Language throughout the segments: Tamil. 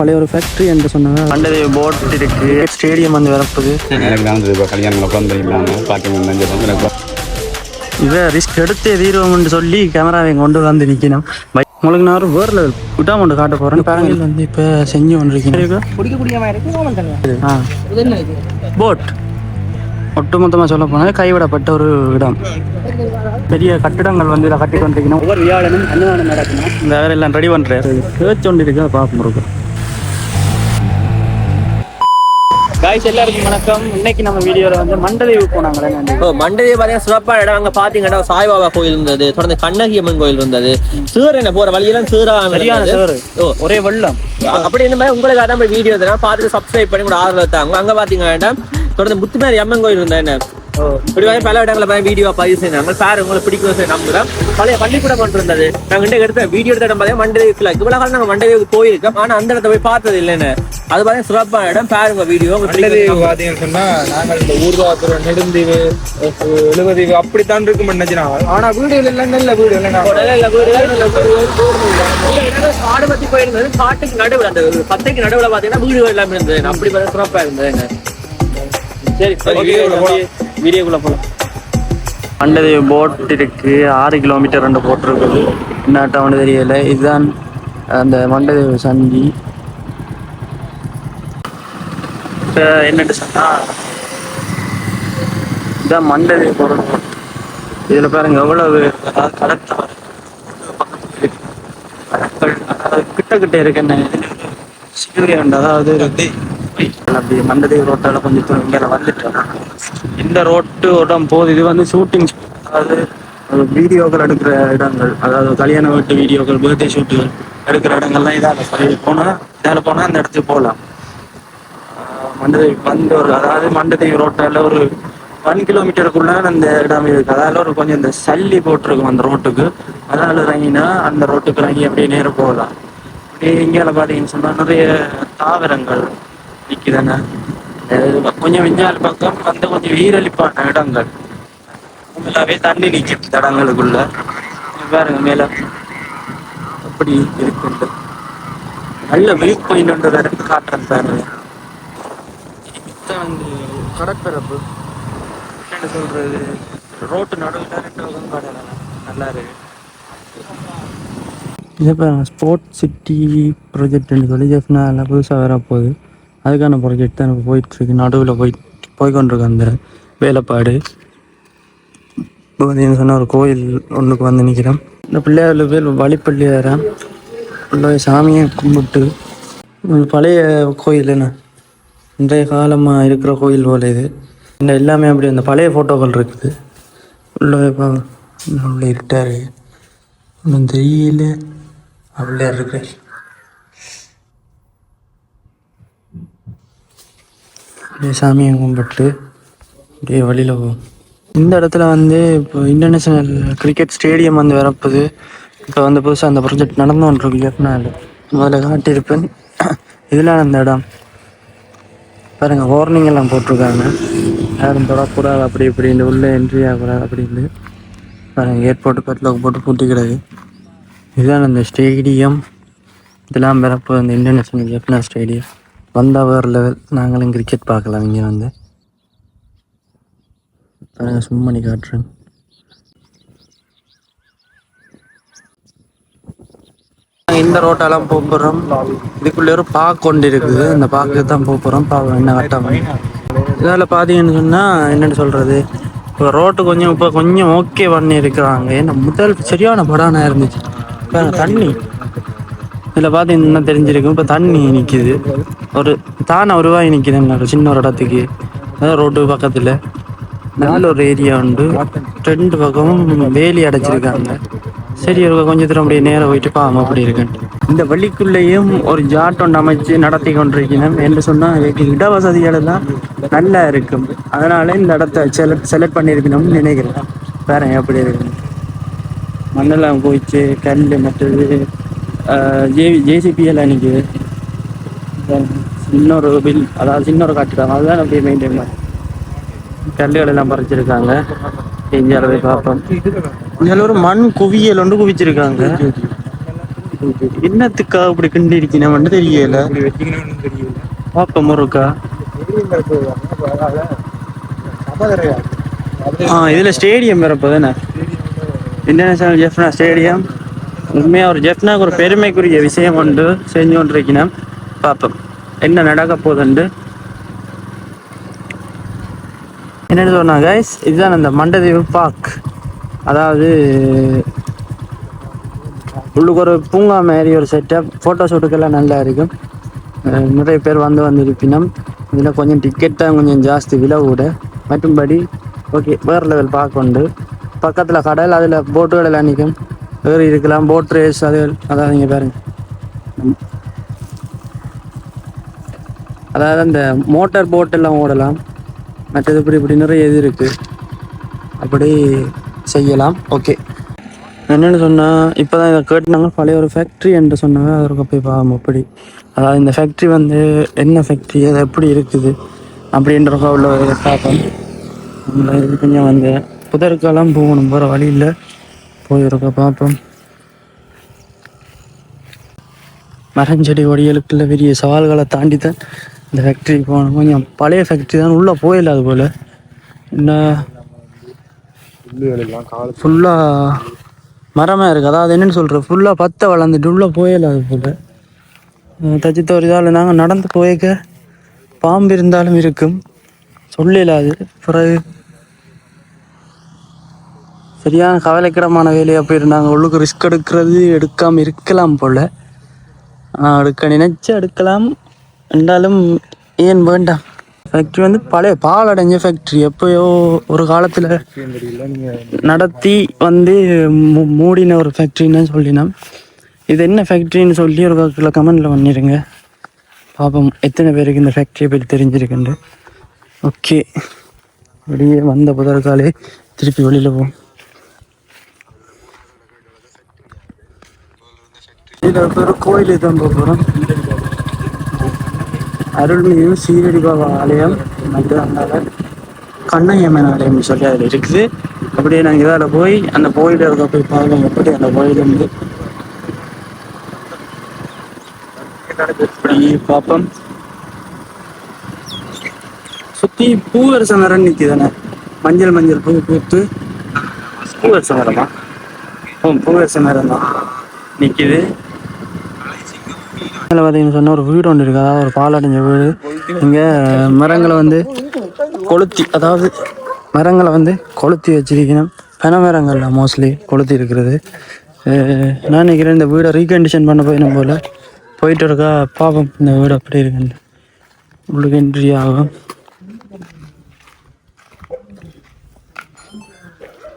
பழைய ஒரு ஃபேக்ட்ரி என்று சொன்னாங்க. அண்டது போட் இருக்கு, ஸ்டேடியம் வந்து வரப்போகுது. எனக்கு தான் இப்போ கல்யாணம் உட்காந்துருக்காங்க பார்க்க. இதை ரிஸ்க் எடுத்தே தீர்வோம்னு சொல்லி கேமராவை கொண்டு வந்து நிற்கணும். உங்களுக்கு நான் ஒரு வேறு லெவல் விட்டாம ஒன்று காட்ட போகிறேன். பேரங்கில் வந்து இப்போ செஞ்சு கொண்டிருக்கீங்க. போட் ஒட்டுமொத்தமாக சொல்ல போனால் கைவிடப்பட்ட ஒரு இடம். பெரிய கட்டிடங்கள் வந்து இதை கட்டி கொண்டிருக்கணும். ஒவ்வொரு வியாழனும் அன்னதானம் நடக்கணும். இந்த வேலை எல்லாம் ரெடி பண்ணுறாரு. கேட்ச் ஒன்று இருக்கு, அதை பார்க்க முடியும். காய்ஸ் எல்லாருக்கும் வணக்கம். இன்னைக்கு நம்ம வீடியோல வந்து மண்டதேவி போனாங்களே. மண்டதேவி பாத்தீங்கன்னா சிறப்பான இடம். அங்க பாத்தீங்கன்னா சாய்பாபா கோயில் இருந்தது, தொடர்ந்து கண்ணகி அம்மன் கோயில் இருந்தது. சேர் என்ன போற வழியெல்லாம் சேரா ஒரே வெள்ளம். அப்படி இந்த மாதிரி உங்களுக்கு அதான் வீடியோ பார்த்துட்டு சப்ஸ்கிரைப் பண்ணி கூட ஆதரவு தாங்க. அங்க பாத்தீங்கன்னா தொடர்ந்து முத்துமாரி அம்மன் கோயில் இருந்தா என்ன இப்படி பல இடங்களை வீடியோ பதிவு செய்யறாங்க. சார் உங்களுக்கு பிடிக்கும் நம்புறேன். பழைய பள்ளிக்கூடம் கொண்டு இருந்தது. நாங்க எடுத்த வீடியோ எடுத்த இடம் பார்த்தீங்கன்னா மண்டதேவி இவ்வளவு காலம் நாங்க மண்டதேவி போயிருக்கோம். ஆனா அந்த இடத்த போய் பார்த்தது இல்லைன்னு. அது பாத்தீங்கன்னா சிறப்பான இடம். பாருங்க வீடியோ. பாத்தீங்கன்னு சொன்னா நாங்கள் இந்த ஊர்காத்துறை நெடுந்தீவு எழுபதீவு அப்படித்தான் இருக்கும் நினைச்சினாங்க. ஆனா வீடுகள் எல்லாம் நல்ல வீடு காடு பத்தி போயிருந்தது. காட்டுக்கு நடுவில் அந்த பத்தைக்கு நடுவில் பாத்தீங்கன்னா வீடுகள் எல்லாமே இருந்தது. அப்படி பார்த்தா சிறப்பா இருந்தது. சரி, வீடியோக்குள்ள போகலாம். மண்டதேவி போட் இருக்கு. 6 கிலோமீட்டர் ரெண்டு போட் இருக்குது. என்னாட்டம் தெரியல. இதுதான் அந்த மண்டதேவி சந்தி. என்னட்டு சொன்னா இதான் மண்டதேவி போற போட். இதுல பாருங்க எவ்வளவு கடற்கரை கிட்ட கிட்ட இருக்குன்னு சிறுவையாண்டு. அதாவது அப்படி மண்டதேவி ரோட்டால கொஞ்சம் இங்கே வந்துட்டோம். இந்த ரோட்டு உடம் போகுது. இது வந்து ஷூட்டிங், அதாவது வீடியோக்கள் எடுக்கிற இடங்கள், அதாவது கல்யாண வீட்டு வீடியோக்கள், பர்த்டே ஷூட்டுகள் எடுக்கிற இடங்கள்லாம் இதால் இதால் போனால் அந்த இடத்துக்கு போகலாம். மண்டதேவி வந்து அதாவது மண்டதேவி ரோட்டால ஒரு 1 கிலோமீட்டருக்குள்ள அந்த இடம் இருக்கு. அதால ஒரு கொஞ்சம் இந்த சல்லி போட்டிருக்கும் அந்த ரோட்டுக்கு. அதால இறங்கினா அந்த ரோட்டுக்கு இறங்கி அப்படியே நேரம் போகலாம். அப்படியே இங்கே பார்த்தீங்கன்னு சொன்னால் நிறைய தாவரங்கள் நிற்குதானே. கொஞ்சம் விஞ்ஞான பக்கம் வந்து கொஞ்சம் வீரழிப்பான இடங்கள். ஃபுல்லாவே தண்ணி நிற்கும் இடங்களுக்குள்ள. பாருங்க மேல அப்படி இருக்கு. நல்ல வியூ பாயிண்ட் ஒன்று வேற காட்டுறேன் பாருங்க. வந்து கடற்பரப்பு என்ன சொல்றது, ரோட்டு நடுவில் 2 பக்கம் கடலாம். நல்லா இருக்கு. இதை பாருங்க, ஸ்போர்ட் சிட்டி ப்ராஜெக்ட்னு சொல்லி ஜெஃப்னால புதுசாக வரப்போகுது. அதுக்கான ப்ராஜெக்ட் தான் எனக்கு போயிட்டுருக்கு. நடுவில் போய்கொண்டிருக்கு அந்த வேலைப்பாடு. இப்போ பார்த்தீங்கன்னு சொன்னால் ஒரு கோயில் ஒன்றுக்கு வந்து நிற்கிறேன். இந்த பிள்ளையார் பேர் வழிப்பள்ளி வேறேன். பிள்ளை சாமியை கும்பிட்டு பழைய கோயில் என்ன இன்றைய காலமாக இருக்கிற கோயில் போல இது. இந்த எல்லாமே அப்படி அந்த பழைய ஃபோட்டோக்கள் இருக்குது. உள்ள இருட்டாரு ஒன்றும் தெரியல. அப்படியே இருக்கு. சாமியை கும்பிட்டு அப்படியே வழியில் போகும். இந்த இடத்துல வந்து இப்போ இன்டர்நேஷ்னல் கிரிக்கெட் ஸ்டேடியம் வந்து வரப்போகுது. இப்போ வந்து புதுசாக அந்த ப்ராஜெக்ட் நடந்துகிட்டு இருக்கு. முதல்ல காட்டியிருப்பேன். இதெல்லாம் அந்த இடம் பாருங்க, வார்னிங் எல்லாம் போட்டிருக்காங்க. யாரும் தொடக்கூடாது அப்படி இப்படின்னு, உள்ளே என்ட்ரி ஆகக்கூடாது அப்படின்னு பாருங்க. ஏர்போர்ட்டு கட்டில் போட்டு பூட்டிக்கிறது. இதுதான் அந்த ஸ்டேடியம். இதெல்லாம் வரப்போ அந்த இன்டர்நேஷ்னல் ஜெஃப்னா ஸ்டேடியம் வந்தால் வேறு லெவல். நாங்களும் கிரிக்கெட் பார்க்கலாம். இங்கே வந்து சும்மா பண்ணி காட்டுறேன். இந்த ரோட்டெல்லாம் போகிறோம். இதுக்குள்ளே ஒரு பார்க் கொண்டு இருக்குது. அந்த பார்க்கு தான் போகிறோம். பார்க்க என்ன கட்டாம இதில் பார்த்தீங்கன்னு சொன்னால் என்னென்னு சொல்கிறது, இப்போ ரோட்டு கொஞ்சம் இப்போ கொஞ்சம் ஓகே பண்ணி இருக்கிறாங்க. ஏன்னா முதல் சரியான படானா இருந்துச்சு. இப்போ தண்ணி இதில் பார்த்தீங்கன்னா தெரிஞ்சிருக்கும். இப்போ தண்ணி நிற்கிது. ஒரு தானே ரூபாய் நிற்கிது சின்ன ஒரு இடத்துக்கு. அதான் ரோட்டு பக்கத்தில் நல்ல ஒரு ஏரியா உண்டு. 2 பக்கமும் வேலி அடைச்சிருக்காங்க. சரி, ஒரு கொஞ்சம் தூரம் அப்படியே நேரம் போயிட்டு பாவம் அப்படி இருக்குன்ட்டு இந்த வழிக்குள்ளேயும் ஒரு ஜாட் ஒன்று அமைச்சு நடத்தி கொண்டிருக்கணும் என்று சொன்னால் இடவசதிகள் எல்லாம் நல்லா இருக்கும். அதனால இந்த இடத்த செலக்ட் பண்ணியிருக்கணும்னு நினைக்கிறேன். வேற எப்படி இருக்கு, மண்ணெல்லாம் போயிடுச்சு, கல் மற்றது ஜேசிபி எல்லாம் நிற்குது. இன்னொரு பில், அதாவது இன்னொரு காட்டுறாங்க. அதுதான் அப்படியே மெயின்டைன் பண்ணி கல்லுகள் எல்லாம் பறிச்சிருக்காங்க. இந்தியாவில் போய் பார்ப்போம். இதில் ஒரு மண் குவியல் ஒன்று குவிச்சிருக்காங்க. என்னத்துக்கா இப்படி கிண்டி இருக்கீங்க தெரியல. இப்படி வச்சிக்கணும்னு தெரியல. பாப்போம் இருக்கா. இதுல ஸ்டேடியம் வரப்போ தானே இன்டர்நேஷனல் ஜெஃப்னா ஸ்டேடியம். உண்மையாக ஒரு ஜெஃப்னாக்கு ஒரு பெருமைக்குரிய விஷயம் கொண்டு செஞ்சு கொண்டிருக்கணும். பார்ப்போம் என்ன நடக்க போகுதுண்டு. என்னென்னு சொன்னா கைஸ், இதுதான் அந்த மண்டதீவு பார்க். அதாவது உள்ளுக்கு ஒரு பூங்கா மாதிரி ஒரு செட்டப். ஃபோட்டோ ஷூட்டுக்கெல்லாம் நல்லா இருக்கும். நிறைய பேர் வந்து இருப்பினும் இதில் கொஞ்சம் டிக்கெட் தான் கொஞ்சம் ஜாஸ்தி விலை கூட. மற்றும்படி ஓகே வேறு லெவல் பார்க் உண்டு. பக்கத்தில் கடல், அதில் போட்டுகள் எல்லாம் நிற்கும். வேறு இருக்கலாம் போட் ரேஸ். அதாவது நீங்கள் பாருங்க, அதாவது அந்த மோட்டார் போட் எல்லாம் ஓடலாம். மற்றது இப்படி நிறைய இது இருக்குது, அப்படி செய்யலாம். ஓகே என்னென்னு சொன்னால் இப்போ தான் இதை கேட்டுனாங்க. பழைய ஒரு ஃபேக்ட்ரி என்று சொன்னாங்க. அதற்கு போய் பார்ப்போம் அப்படி. அதாவது இந்த ஃபேக்ட்ரி வந்து என்ன ஃபேக்ட்ரி, அது எப்படி இருக்குது அப்படின்றக்க உள்ள பார்ப்போம். இது கொஞ்சம் வந்து புதற்கெல்லாம் போகணும், போகிற வழியில் போயிருக்க பார்ப்போம். மரஞ்செடி கொடிகளுக்குள்ள பெரிய சவால்களை தாண்டி தான் இந்த ஃபேக்ட்ரிக்கு போகணும். கொஞ்சம் பழைய ஃபேக்ட்ரி தான், உள்ளே போயிடல. அது போல் என்ன ஃபுல்லாக மரமாக இருக்குது. அதாவது என்னென்னு சொல்கிறேன், ஃபுல்லாக பத்தை வளர்ந்துட்டு உள்ளே போயிடல. அது போல் தச்சித்த ஒரு இதால் நாங்கள் நடந்து போய்க்க பாம்பு இருந்தாலும் இருக்கும், சொல்லலாது. பிறகு சரியான கவலைக்கிடமான வேலையாக போயிருந்தாங்க. உள்ளுக்கு ரிஸ்க் எடுக்காமல் இருக்கலாம் போல். எடுக்க நினைச்சு எடுக்கலாம் என்றாலும் ஏன் வேண்டாம். ஃபேக்ட்ரி வந்து பழைய பாலடைஞ்ச ஃபேக்ட்ரி. எப்போயோ ஒரு காலத்தில் நடத்தி வந்து மூடின ஒரு ஃபேக்ட்ரின்னு சொல்லினோம். இது என்ன ஃபேக்ட்ரின்னு சொல்லி ஒரு காலத்தில் கமெண்டில் பண்ணிடுங்க. பாப்போம் எத்தனை பேருக்கு இந்த ஃபேக்ட்ரியை பற்றி தெரிஞ்சிருக்குண்டு. ஓகே, வெளியே வந்த புதற்காலே திருப்பி வெளியில் போவோம். இதில் ஒரு கோயில் தான் போகிறோம். அருள்மிகு சீரடி பாபா ஆலயம், மற்றும் அங்கே கண்ணையம்மன் ஆலயம் சொல்லி அதில் இருக்குது. அப்படியே நாங்கள் இதால் போய் அந்த கோயிலில் இருக்க போய் பார்க்கலாம். எப்படி அந்த கோயில் வந்து இப்படி பார்ப்போம். சுற்றி பூவரச மரம் நிற்கிதானே, மஞ்சள் பூ பூத்து பூவரச மரமா? பூவரச மரம் தான் நிற்கிது. இதில் பார்த்தீங்கன்னு சொன்னால் ஒரு வீடு ஒன்று இருக்குது. அதாவது ஒரு பாலடைஞ்ச வீடு. இங்கே மரங்களை வந்து கொளுத்தி, அதாவது மரங்களை வந்து கொளுத்தி வச்சிருக்கணும். பனை மரங்கள்லாம் மோஸ்ட்லி கொளுத்தி இருக்கிறது. நான் நினைக்கிறேன் இந்த வீடை ரீகண்டிஷன் பண்ண போயிடும் போல். போயிட்டு இருக்கா பாப்போம் இந்த வீடு அப்படி இருக்குன்னு. உள்ளுக்கு என்ட்ரி ஆகும்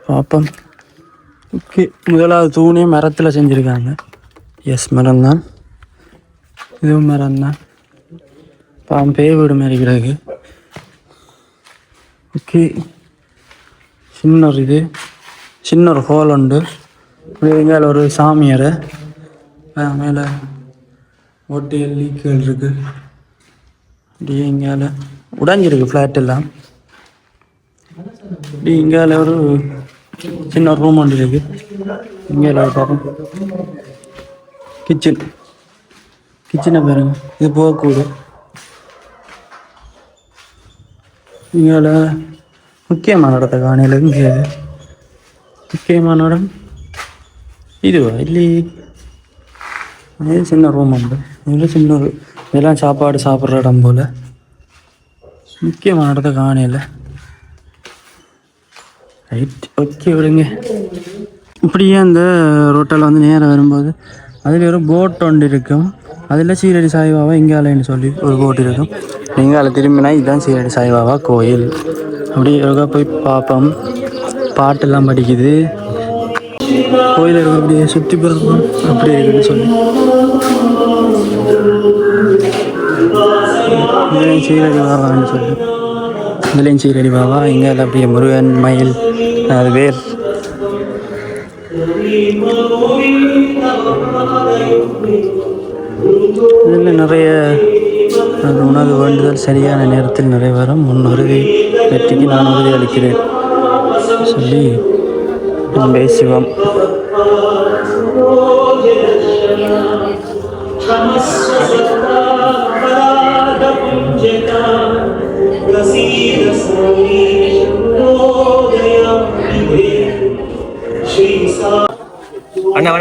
பார்ப்போம். ஓகே, முதலாவது தூணே மரத்தில் செஞ்சுருக்காங்க. எஸ், மரம் தான், இதுவும் மரம் தான். பாம்பே வீடு மாதிரி கிடக்கு. ஓகே, சின்ன ஒரு ஹோல் உண்டு. மேலே ஒரு சாமியார், மேலே ஓட்டையல் லீக்குகள் இருக்குது. அப்படியே இங்கால உடைஞ்சிருக்கு ஃப்ளாட் எல்லாம். இப்படி இங்கால ஒரு சின்ன ரூம் ஒன்று இருக்குது. இங்கே பார்ப்போம் கிச்சனை பாருங்க, இது போகக்கூடும். இங்கால முக்கியமான இடத்த காணையில் இங்கே முக்கியமான இடம் இதுவா இல்லையே. இது சின்ன ரூம் உண்டு. இதில் சின்ன ஒரு இதெல்லாம் சாப்பாடு சாப்பிட்ற இடம் போல். முக்கியமான இடத்த காணையில். ரைட், ஓகே விடுங்க. இப்படியே அந்த ரோட்டில் வந்து நேராக வரும்போது அதில் ஒரு போட் ஒன்று இருக்கும். அதில் சீரடி சாய்பாபா இங்காலன்னு சொல்லி ஒரு போட் இருக்கும். இங்கால திரும்பினா இதுதான் சீரடி சாய்பாபா கோயில். அப்படி இருக்கா போய் பார்ப்போம். பாட்டெல்லாம் படிக்குது. கோயில் இருக்க அப்படியே சுற்றி போகிறோம் அப்படி இருக்குன்னு சொல்லி. இதுலேயும் சீரடி பாபான்னு சொல்லி, இதுலேயும் சீரடி பாபா. இங்கால அப்படியே முருகன், மயில், அது வேர். இதில் நிறைய உணவு வேண்டுதல் சரியான நேரத்தில் நிறைவேறும். முன்னுறுதி வெற்றிக்கு நான் உறுதி அளிக்கிறேன் சொல்லி பேசுவோம்.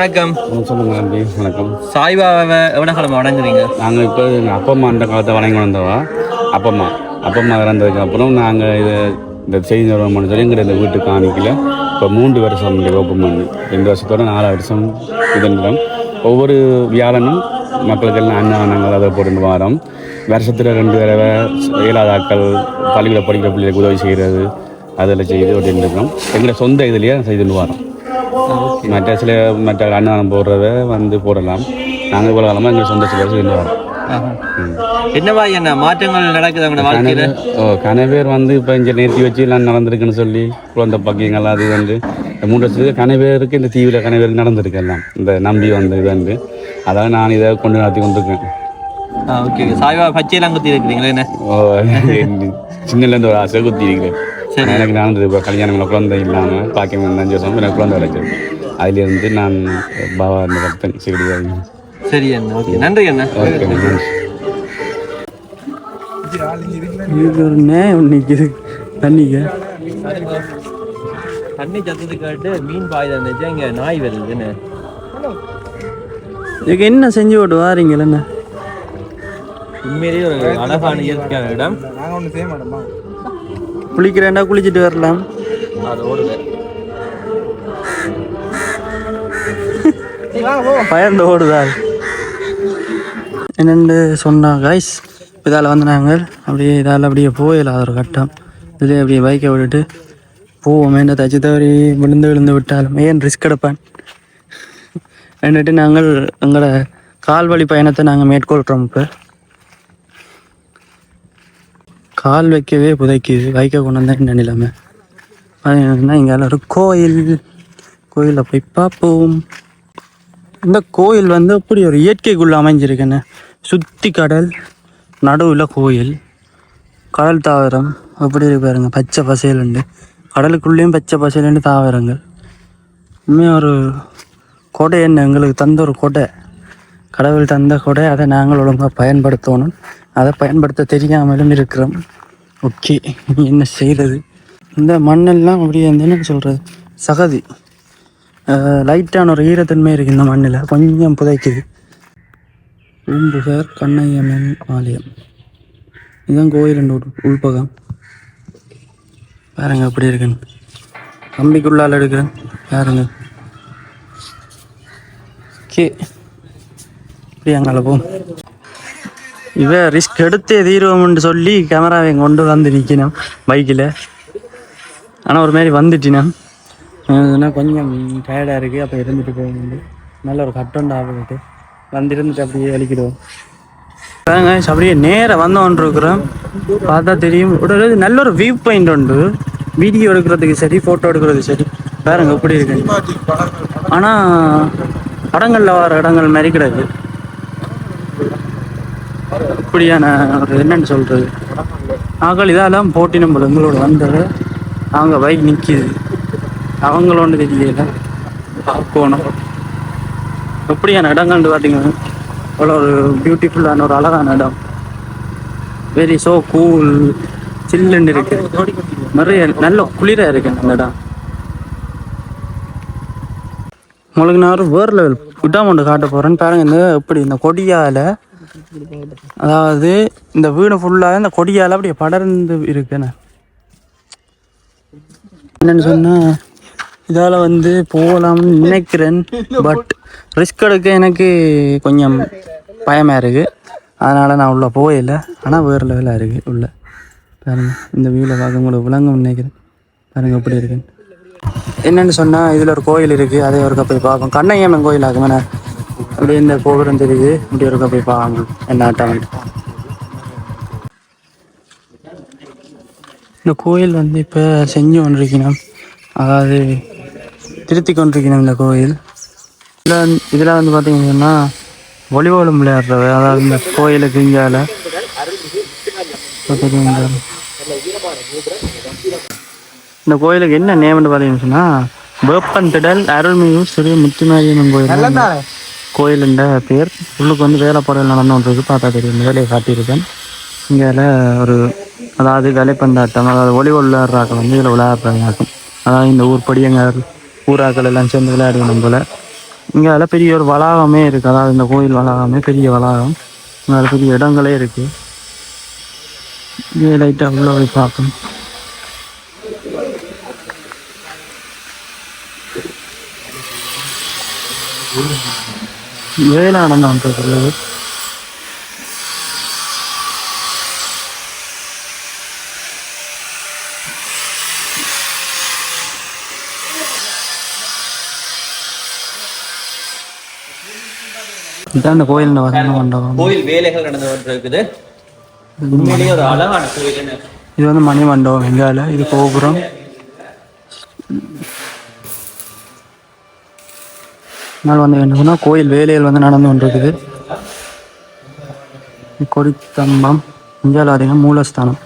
வணக்கம். சொல்லுங்க தம்பி. வணக்கம். சாய்பாபாவை எவ்வளோ காலமாக வணங்குறீங்க? நாங்கள் இப்போ எங்கள் அப்பா அம்மா அந்த காலத்தை வணங்கி வந்தவா. அப்பா அம்மா இறந்ததுக்கு அப்புறம் நாங்கள் இந்த செய்தி நிறுவனம் சொல்லி எங்கிட்ட இந்த வீட்டுக்கு காணிக்கல. இப்போ 3 வருஷம் ஓப்பன் பண்ணி 2 வருஷத்தோட 4 வருஷம் இதன்றோம். ஒவ்வொரு வியாழனும் மக்களுக்கெல்லாம் அன்னதானங்கள் அதை போட்டு வாரம். வருஷத்தில் 2 தடவை இயலாதாக்கள் பள்ளியில் படிக்கிற பிள்ளைகளுக்கு உதவி செய்கிறது அதில் செய்து ஓட்டின்னு இருக்கிறோம். எங்களை சொந்த இதுலேயே செய்துன்னு வரோம். மற்ற அன்னதானம் போடுறத போடலாம். நாங்கள் இவ்வளோ காலமாக எங்களை சொந்த சில செய்துன்னு வரோம். என்னவா என்ன மாற்றங்கள் நடக்குது வாழ்க்கையில? கன பேர் இப்போ இங்கே நிறுத்தி வச்சு எல்லாம் நடந்திருக்குன்னு சொல்லி குழந்தை பக்கியங்கள் அது 3 வருஷத்துக்கு கன பேருக்கு இந்த தீவில் கன பேருக்கு நடந்திருக்கு எல்லாம் இந்த நம்பி இது அதான் நான் இதை கொண்டு நடத்தி கொண்டிருக்கேன். ஓகே. சாய்பாபா பச்சையெல்லாம் குத்தி இருக்கிறீங்களா? என்ன சின்னலேருந்து ஒரு ஆசை குத்தி இருக்கிறேன். எனக்கு நான் இப்போ கல்யாணம் குழந்தை இல்லாமல் பாக்கியம் 5 வருஷம் எனக்கு குழந்தை கிடைச்சது. அதிலிருந்து நான் பாபா அந்த பக்தன் சிறுடி. சரி அண்ணா. ஓகே, நன்றி அண்ணா. ஓகே, நன்றி. தண்ணி சத்தது கேட்டு மீன் பாய் இருந்துச்சு. இங்க நாய் வருதுன்னு இதுக்கு என்ன செஞ்சு விட்டு வாரீங்கள? உண்மையிலேயே ஒரு அழகான இயற்கையான இடம். நாங்கள் ஒன்றும் செய்ய மாட்டோமா? குளிக்கிறேன்னா குளிச்சுட்டு வரலாம். அது ஓடுது. பயந்து ஓடுதா என்னென்று சொன்னா காய்ஸ். இதால் நாங்கள் அப்படியே போயிடலாம் ஒரு கட்டம். இதுலேயே அப்படியே பைக்கை விட்டுட்டு போவோம். என்ன தச்சு தவறி விழுந்து விட்டாலும் ஏன் ரிஸ்க் எடுப்பேன் என்னட்டு நாங்கள் எங்களோட கால்வழி பயணத்தை நாங்கள் மேற்கொள்கிறோம். இப்போ கால் வைக்கவே புதைக்குது. பைக்கை கொண்டு வந்தால் என்ன நிலைமை? அது இங்கே ஒரு கோயிலில் போய் பார்ப்போம். இந்த கோயில் அப்படி ஒரு இயற்கைக்குள்ளே அமைஞ்சிருக்கேன்னு. சுற்றி கடல், நடுவில் கோயில், கடல் தாவரம் அப்படி இருப்பாருங்க. பச்சை பசேலுண்டு கடலுக்குள்ளேயும் பச்சை பசேலுண்டு தாவரங்கள். உண்மையாக ஒரு கொடை என்ன எங்களுக்கு தந்த ஒரு கொடை, கடவுள் தந்த கொடை. அதை நாங்கள் ஒழுங்காக பயன்படுத்தணும். அதை பயன்படுத்த தெரியாமலும் இருக்கிறோம். ஓகே, என்ன செய்கிறது? இந்த மண்ணெல்லாம் அப்படியே என்ன சொல்கிறது, சகதி லைட்டான ஒரு ஈரத்தன்மை இருக்குது இந்த மண்ணில். கொஞ்சம் புதைக்குது. பூம்புகார் கண்ணையம்மன் ஆலயம் இதுதான் கோயில் உள்பகம். பாருங்க அப்படி இருக்குன்னு. கம்பிக்குள்ளால் எடுக்கிறேன் பாருங்க. ஓகே, இப்படி அங்கால போம். ரிஸ்க் எடுத்தே தீர்வோம்னு சொல்லி கேமராவை கொண்டு வந்து நிற்கணும் பைக்கில். ஆனால் ஒரு மாதிரி வந்துட்டினா கொஞ்சம் டயர்டாக இருக்குது. அப்போ இருந்துட்டு போக நல்ல ஒரு கட்டொண்டு ஆகிட்டு இருந்துட்டு அப்படியே வலிக்கிடுவோம். அப்படியே நேராக வந்தோன்ருக்குறோம். பார்த்தா தெரியும் ஒரு நல்ல ஒரு வியூ பாயிண்ட் உண்டு. வீடியோ எடுக்கிறதுக்கு சரி, ஃபோட்டோ எடுக்கிறது சரி. பாருங்க எப்படி இருக்கு. ஆனால் படங்களில் வர இடங்கள் மாதிரி கிடையாது. இப்படியான ஒரு என்னன்னு சொல்கிறது, ஆக்கள் இதெல்லாம் போட்டி நம்மள எங்களோட வந்தது. அவங்க பைக் நிற்கிது, அவங்களோட தெரியல பார்க்கணும். எப்படியான இடங்கள்னு பார்த்தீங்கன்னா அவ்வளோ ஒரு பியூட்டிஃபுல்லான ஒரு அழகான இடம். வெரி ஸோ கூல், சில்லுன்னு இருக்கு. நிறைய நல்ல குளிராக இருக்கு அந்த இடம். உங்களுக்கு நான் ஒரு வேறு லெவல் விட்டாமௌண்ட் காட்ட போகிறேன்னு பாருங்க. இந்த எப்படி இந்த கொடியால், அதாவது இந்த வீடு ஃபுல்லாக இந்த கொடியால் அப்படியே படர்ந்து இருக்குண்ணே. என்னென்னு சொன்னால் இதால் போகலாம்னு நினைக்கிறேன். பட் ரிஸ்க் எடுக்க எனக்கு கொஞ்சம் பயமாக இருக்குது. அதனால் நான் உள்ளே போகலை. ஆனால் வேறு லெவலாக இருக்குது உள்ளே. பாருங்கள், இந்த வீட்டில் பார்க்க உங்களுக்கு விளங்கும்னு நினைக்கிறேன். பாருங்கள் எப்படி இருக்குன்னு. என்னென்னு சொன்னால் இதில் ஒரு கோயில் இருக்குது. அதே ஒருக்கா போய் பார்ப்போம். கண்ணையம்மன் கோயில் ஆகுமே. அப்படியே இந்த கோபுரம் தெரியுது. இப்படி ஒருக்கா போய் பார்க்கணும் என்ன ஆட்டம். இந்த கோயில் இப்போ செஞ்சு கொண்டிருக்கணும், அதாவது திருத்தி கொண்டிருக்கணும் இந்த கோயில். இதில் பார்த்தீங்கன்னா வாலிபாலும் விளையாடுறவ, அதாவது இந்த கோயிலுக்கு இங்கால இந்த கோயிலுக்கு என்ன நேம்னு பார்த்தீங்கன்னு சொன்னால் வேப்பந்திடல் அருள்மிகு ஸ்ரீ முத்துமாரியம்மன் கோயில். கோயிலுன்ற பேர். உள்ளுக்கு வேலைப்பாடுகள் நடந்து கொண்டிருக்கு. பார்த்தா தெரியும், வேலையை காட்டியிருக்கேன். இங்கே ஒரு அதாவது வேலைப்பந்தாட்டம், அதாவது வாலிபால் விளையாடுறாக்கள் இதில் விளையாடுறாங்க. அதாவது இந்த ஊர் படியங்க ஊராக்கள் எல்லாம் சேர்ந்து விளையாடுவோம் போல். இங்கே அதில் பெரிய ஒரு வளாகமே இருக்குது, அதாவது இந்த கோயில் வளாகமே பெரிய வளாகம், இங்கே பெரிய இடங்களே இருக்குது. இங்கே லைட்டாக உள்ள போய் பார்க்கணும். வேளாண் தான் சொல்லுது. இதான் அந்த கோயில் மண்டபம். கோயில் வேலைகள் நடந்து கொண்டிருக்குது. உண்மையிலேயே ஒரு அழகான கோயில். இது வந்து மணி மண்டபம். எங்கால இது கோபுரம். அதனால் வந்து என்ன சொன்னால் கோயில் வேலைகள் வந்து நடந்து கொண்டிருக்குது. கொடித்தம்பம் இந்தியாவில் பார்த்தீங்கன்னா மூலஸ்தானம்.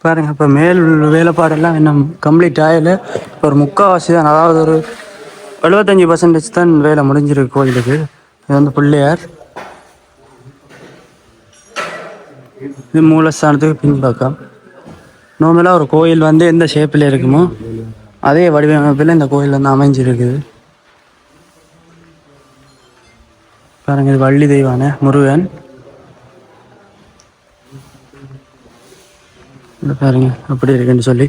பாருங்க, இப்போ மேல் வேலைப்பாடெல்லாம் இன்னும் கம்ப்ளீட் ஆகலை. ஒரு முக்கால்வாசி தான், அதாவது ஒரு 75% தான் வேலை முடிஞ்சிருக்கு கோயிலுக்கு. இது வந்து பிள்ளையார். இது மூலஸ்தானத்துக்கு பின்பக்கம். நார்மலாக ஒரு கோயில் வந்து எந்த ஷேப்பில் இருக்குமோ அதே வடிவமைப்பில் இந்த கோயில் வந்து அமைஞ்சிருக்குது. பாருங்க, இது வள்ளி தெய்வான முருகன். பாருங்க அப்படி இருக்குன்னு சொல்லி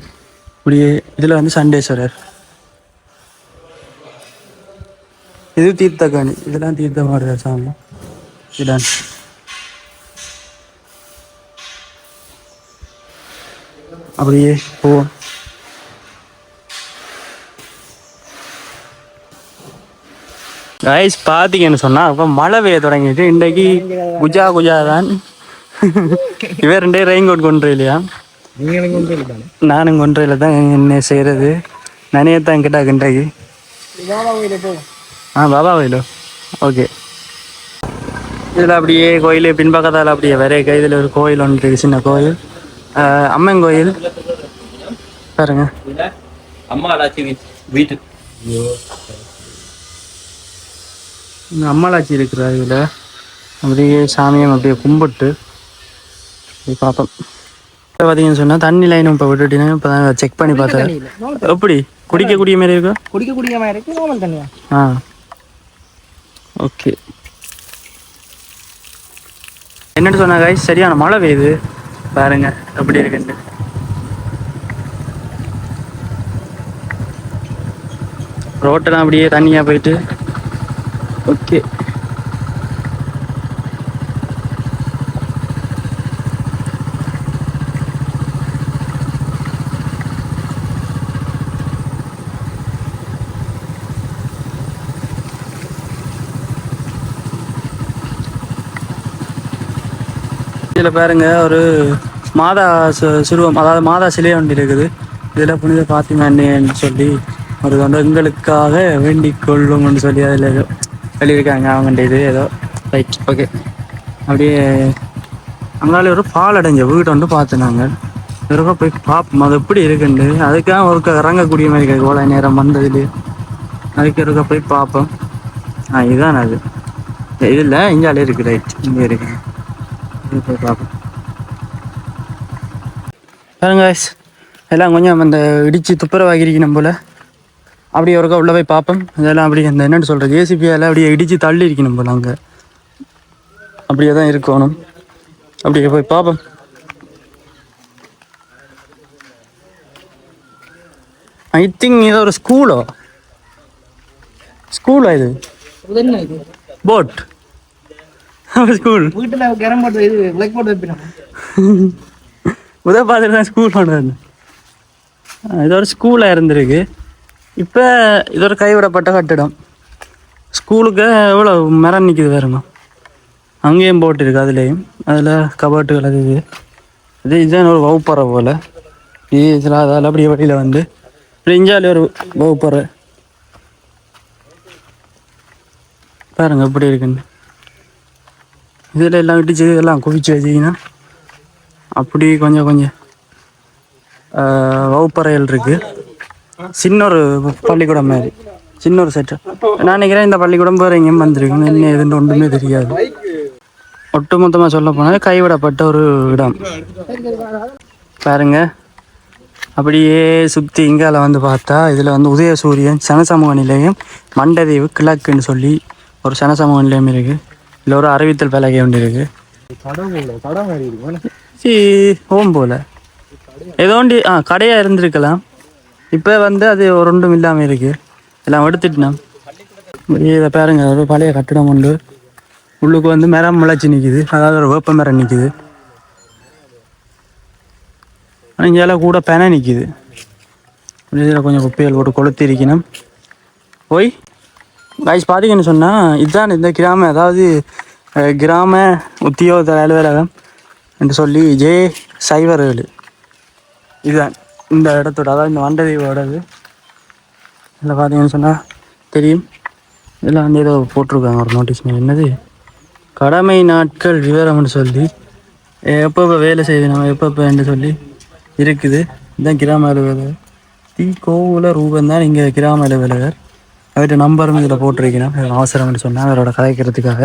இப்படியே. இதில் வந்து சண்டேஸ்வரர். இது தீர்த்தக்காணி. இதெல்லாம் தீர்த்தமாடுற சாமி. இதான் அப்படியே போவோம். கைஸ் பார்த்தீங்கன்னு சொன்னால் இப்போ மழை பெய்ய தொடங்கிட்டு இன்றைக்கு குஜா தான். இவர் 2 ரெயின் கோட் கொண்டு இல்லையா? நானும் கொன்றையில் தான் என்ன செய்கிறது. நனையத்தான் கிட்டா கிண்டைக்கு. பாபா கோயிலோ ஓகே. இதில் அப்படியே கோயில் பின்பக்கத்தால் அப்படியே வரைய. இதில் ஒரு கோயில் ஒன்று இருக்குது, சின்ன கோயில், அம்மன் கோயில். பாருங்க, அம்மாளாச்சி வீட்டு அம்மாளாச்சி இருக்கிறா. இதில் அப்படியே சாமியம் அப்படியே கும்பிட்டு பார்ப்போம். பார்த்தீங்கன்னு சொன்னால் தண்ணி லைன் இப்போ விட்டுட்டீங்கன்னா இப்போ தான் செக் பண்ணி பார்த்தேன். எப்படி குடிக்கக்கூடிய மாதிரி இருக்கா? குடிக்கக்கூடிய மாதிரி இருக்கு. நார்மல் தண்ணியா? ஓகே. என்னென்னு சொன்னா கைஸ், சரியான மழை பெய்யுது. பாருங்க எப்படி இருக்குன்னு. ரோட்டெல்லாம் அப்படியே தண்ணியாக போயிட்டு. ஓகே. இதில் பாருங்க ஒரு மாதா சிறுவம், அதாவது மாதா சிலை ஒன்று இருக்குது. இதில் புனித பாத்திமான்னு சொல்லி ஒரு எங்களுக்காக வேண்டிக் கொள்ளும்னு சொல்லி அதில் ஏதோ எழுதியிருக்காங்க அவங்கள்ட்ட. இது ஏதோ ரைட் ஓகே. அப்படியே அங்காலே ஒரு பால் அடைஞ்ச வீடு ஒன்று பார்த்துனாங்க. இருக்க போய் பார்ப்போம் அது எப்படி இருக்குன்னு. அதுக்காக ஒரு இறங்கக்கூடிய மாதிரி இருக்கு. இவ்வளோ நேரம் வந்ததுலேயே அதுக்கு இருக்க போய் பார்ப்போம். இதுதான் அது. இதில் இங்காலே இருக்குது. ரைட் இங்கே இருக்கு. போய் பார்ப்போம். பாருங்க எல்லாம் கொஞ்சம் அந்த இடித்து துப்புரவாகிருக்கணும் போல். அப்படியே ஒருக்கா உள்ளே போய் பார்ப்போம். இதெல்லாம் அப்படி அந்த என்னென்னு சொல்கிறது, ஏசிபியால் அப்படியே இடித்து தள்ளி இருக்கணும் போல். அங்கே அப்படியே தான் இருக்கணும். அப்படியே போய் பார்ப்போம். ஐ திங்க் ஏதோ ஒரு ஸ்கூலா இது போட் ஸ்கூல். வீட்டுல கேரம் போர்டு இது பிளாக் போர்டு வைப்பினாங்க. பார்த்துட்டு தான் ஸ்கூல் ஒன்று. இது ஒரு ஸ்கூலாக இருந்திருக்கு. இப்போ இது ஒரு கைவிடப்பட்ட கட்டிடம். ஸ்கூலுக்கு எவ்வளோ மரம் நிற்கிது பாருங்க. அங்கேயும் போட்டு இருக்கு. அதுலேயும் அதில் கபாட்டுகள் அது இதுதான் ஒரு வகுப்பறை போல். இதில் அதால் அப்படியே வழியில் வந்து இப்படி இஞ்சாலே ஒரு வகுப்பறை. பாருங்க எப்படி இருக்குன்னு. இதில் எல்லாம் இடிச்சு இதெல்லாம் குவிச்சு வச்சிங்கன்னா அப்படி கொஞ்சம் வகுப்பறைகள் இருக்குது. சின்ன ஒரு பள்ளிக்கூடம் மாதிரி சின்ன ஒரு செட்டு. நான் நினைக்கிறேன் இந்த பள்ளிக்கூடம் வேறு எங்கேயும் வந்திருக்கணும், என்ன எதுன்னு ஒன்றுமே தெரியாது. ஒட்டுமொத்தமாக சொல்ல போனால் கைவிடப்பட்ட ஒரு இடம் பாருங்க. அப்படியே சுற்றி இங்கால வந்து பார்த்தா இதில் வந்து உதயசூரியன் சனசமூக நிலையம் மண்டதீவு கிழக்குன்னு சொல்லி ஒரு சனசமூக நிலையம் இருக்குது. இல்லை ஒரு அறிவித்தல் பலகை ஒன்று இருக்குது. ஓம் போல் ஏதோண்டி கடையாக இருந்திருக்கலாம். இப்போ வந்து அது ஒரு ஒன்றும் இல்லாமல் இருக்குது, எல்லாம் எடுத்துட்டுனா. இதை பாருங்க, ஒரு பழைய கட்டிடம் உண்டு. உள்ளுக்கு வந்து மரம் முளைச்சி நிற்கிது, அதாவது ஒரு வேப்ப மரம் நிற்கிது. இங்கெல்லாம் கூட பெனை நிற்கிது. இதில் கொஞ்சம் குப்பைகள் போட்டு கொளுத்தி இருக்கணும். போய் காய்ஸ் பார்த்தீங்கன்னு சொன்னால் இதுதான் இந்த கிராமம், அதாவது கிராம உத்தியோக அலுவலகம் என்று சொல்லி ஜே சைவர்7 இதுதான் இந்த இடத்தோட, அதாவது இந்த மண்டதீவோடது. இதில் பார்த்தீங்கன்னு சொன்னால் தெரியும், இதில் வந்து ஏதோ போட்டிருக்காங்க ஒரு நோட்டீஸ். என்னது கடமை நாட்கள் விவரம்னு சொல்லி எப்பப்போ வேலை செய்யணும் எப்பப்போன்னு சொல்லி இருக்குது. இதுதான் கிராம அலுவலகர் கோவுல ரூபன் தான் இங்கே கிராம அலுவலகர். அவர்கிட்ட நம்பரும் இதில் போட்டிருக்கணும், அவசரம்னு சொன்னால் அவரோட கதைக்கிறதுக்காக.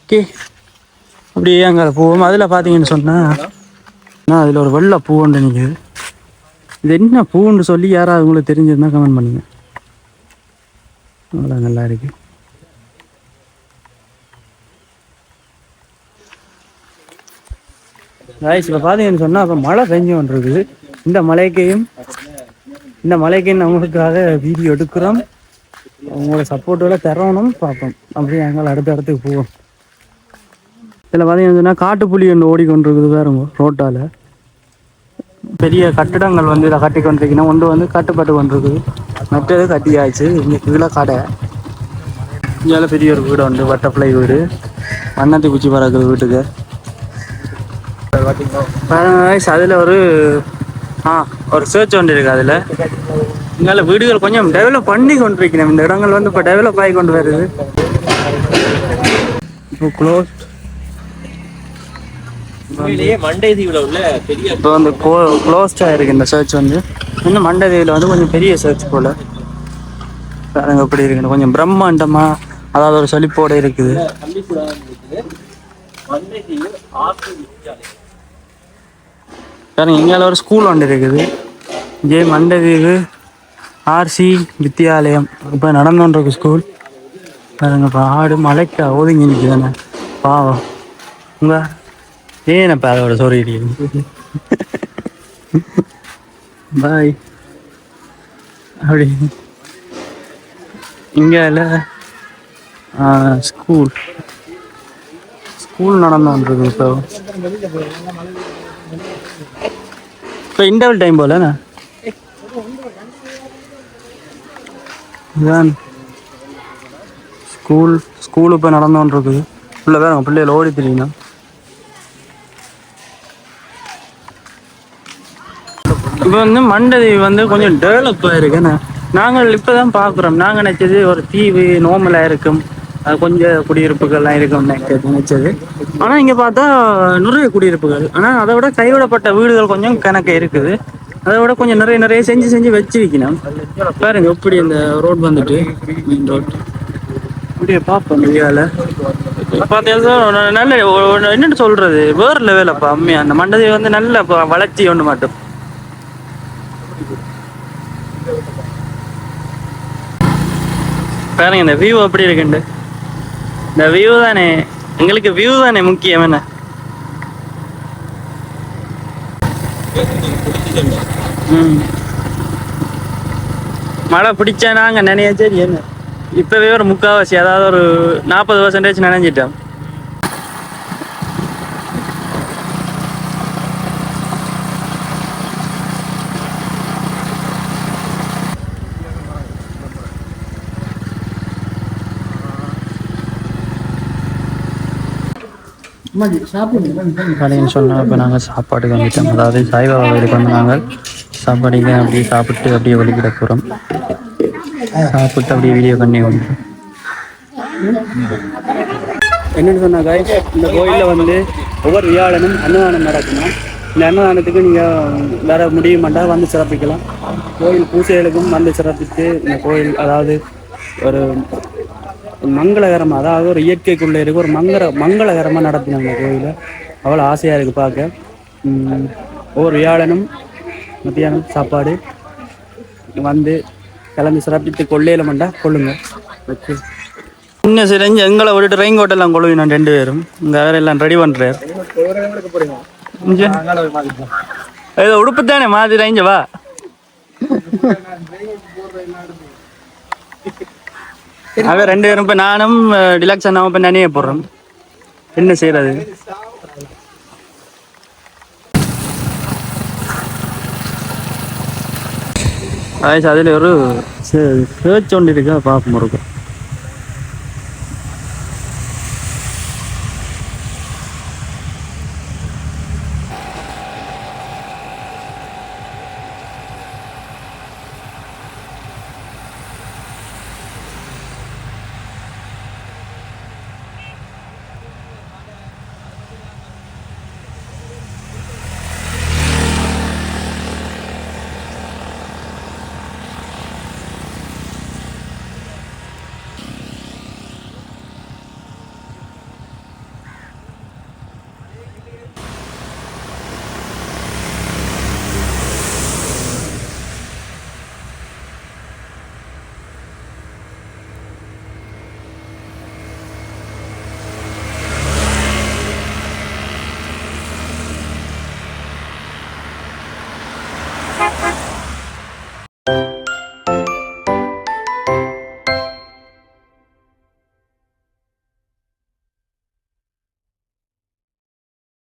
ஓகே, அப்படியே அங்கே போவோம். அதில் பார்த்தீங்கன்னு சொன்னால் அதில் ஒரு வெள்ளை பூ ஒன்று நிற்குது. இது என்ன பூன்னு சொல்லி யாராவது உங்களுக்கு தெரிஞ்சிருந்தால் கமெண்ட் பண்ணுங்க. அவ்வளோ நல்லா இருக்கு. இப்போ பார்த்தீங்கன்னு சொன்னால் அப்போ மழை பெஞ்சு கொண்டு இருக்குது. இந்த மலைக்கையும் நம்மளுக்காக வீடியோ எடுக்கிறோம். உங்களோட சப்போர்ட்டோட தரணும் பார்ப்போம். அப்படியே எங்களை அடுத்த இடத்துக்கு போவோம். இதில் பார்த்தீங்கன்னு சொன்னால் காட்டுப்புலி ஒன்று ஓடிக்கொண்டிருக்குது பாருங்க ரோட்டால். பெரிய கட்டிடங்கள் வந்து இதை கட்டி கொண்டிருக்கணும். ஒன்று வந்து கட்டுப்பட்டு கொண்டிருக்குது, மற்றது கட்டியாச்சு. இங்கே கீழே கடை, இங்கே பெரிய ஒரு வீடு உண்டு, பட்டர்ஃப்ளை வீடு, வண்ணத்தி பூச்சி பறக்குது வீட்டுக்கு. அதில் ஒரு சர்ச் ஒன்று இருக்குது. அதில் இங்கே வீடுகள் கொஞ்சம் டெவலப் பண்ணி கொண்டிருக்கணும். இந்த இடங்கள் வந்து இப்போ டெவலப் ஆகி கொண்டு வருது. இப்போ க்ளோஸ் மண்டைதீவுல உள்ள பெரிய இப்போ வந்து க்ளோஸ்டாக இருக்குது இந்த சர்ச் வந்து. இன்னும் மண்டைதீவில் வந்து கொஞ்சம் பெரிய சர்ச் போல் பாருங்க எப்படி இருக்குன்னு. கொஞ்சம் பிரம்மாண்டமாக, அதாவது ஒரு செழிப்போடு இருக்குது. பாருங்க இங்கே ஒரு ஸ்கூல் ஒன்று இருக்குது, ஜே மண்டதீவு ஆர்சி வித்தியாலயம். இப்போ நடந்துருக்கு ஸ்கூல் பாருங்க. ஆடு மலைக்கா ஒதுங்கி நிற்குதானே பாவம். உங்க ஏனப்பா அதோட சொல்லிடு பாய். அப்படி இங்கே ஸ்கூல் நடந்துருக்கு. இப்போ இன்டர்வல் டைம் போலண்ணா இதுதான் ஸ்கூல் இப்போ நடந்துருக்குது. உள்ள வேற பிள்ளைகள் ஓடி தெரியுங்க. இப்போ வந்து மண்டதீவு வந்து கொஞ்சம் டெவலப் ஆகிருக்குண்ணே. நாங்கள் இப்போ தான் பார்க்குறோம். நாங்கள் நினச்சது ஒரு தீவு நோமலாக இருக்கும், அது கொஞ்சம் குடியிருப்புகள்லாம் இருக்கும் நினச்சது. ஆனால் இங்கே பார்த்தா நிறைய குடியிருப்புகள், ஆனால் அதை விட கைவிடப்பட்ட வீடுகள் கொஞ்சம் கணக்கு இருக்குது. அதை விட கொஞ்சம் நிறைய செஞ்சு வச்சிருக்கணும். பாருங்க எப்படி இந்த ரோட் வந்துட்டு மெயின் ரோட் அப்படியே பார்ப்போம். இந்தியாவில் பார்த்தீங்கன்னா நல்ல என்னென்னு சொல்கிறது, வேறு லெவலப்பா அம்மையா. அந்த மண்டதீவு வந்து நல்ல வளர்ச்சி ஒன்று மட்டும். பாருங்க இந்த வியூ எப்படி இருக்குண்டு. இந்த வியூ தானே எங்களுக்கு, வியூ தானே முக்கியம். என்ன மழை பிடிச்சா நாங்க நினைய சரி என்ன இப்பவே ஒரு 3/4, அதாவது ஒரு 40% நினைஞ்சிட்டோம். அப்படின்னு சொன்னால் இப்போ நாங்கள் சாப்பாட்டுக்கு வந்துட்டோம். அதாவது சாய்பாபா கோயிலுக்கு வந்து நாங்கள் சாப்பாடுக்கு அப்படியே சாப்பிட்டு அப்படியே வெளிக்கிட போகிறோம். சாப்பிட்டு அப்படியே வீடியோ பண்ணி வந்துட்டோம். என்னென்னு சொன்னாங்க, இந்த கோயிலில் வந்து ஒவ்வொரு வியாழனும் அன்னதானம் நடக்கணும். இந்த அன்னதானத்துக்கு நீங்கள் வர முடியுமாண்டா வந்து சிறப்பிக்கலாம். கோயில் பூஜைகளுக்கும் வந்து சிறப்பித்து இந்த கோயில் அதாவது ஒரு மங்களகரமாக, அதாவது ஒரு இயற்கைக்குள்ளே இருக்க ஒரு மங்களகரமாக நடத்தினாங்க கோயிலை. அவ்வளோ ஆசையாக இருக்குது பார்க்க. ஒவ்வொரு வியாழனும் மத்தியானம் சாப்பாடு வந்து கிளம்பி சிறப்பித்து கொள்ளையிலமாண்டா கொள்ளுங்க. ஓகே, இன்னும் செஞ்சு எங்களை விட்டுட்டு ரெயின் கோட்டெல்லாம் கொள்ளுங்க. நான் 2 பேரும் இங்கே வேற எல்லாம் ரெடி பண்ணுறேன். ஏதோ உடுப்பு தானே மாதிரி ரெஞ்ச வா. அவன் 2 பேரும் இப்போ நானும் டிலக்ஸ் அண்ணாவும் இப்போ நினைய போடுறோம். என்ன செய்யறது? அதில் ஒரு சர்ச் ஒன்று இருக்கா பார்ப்போம் இருக்கும்.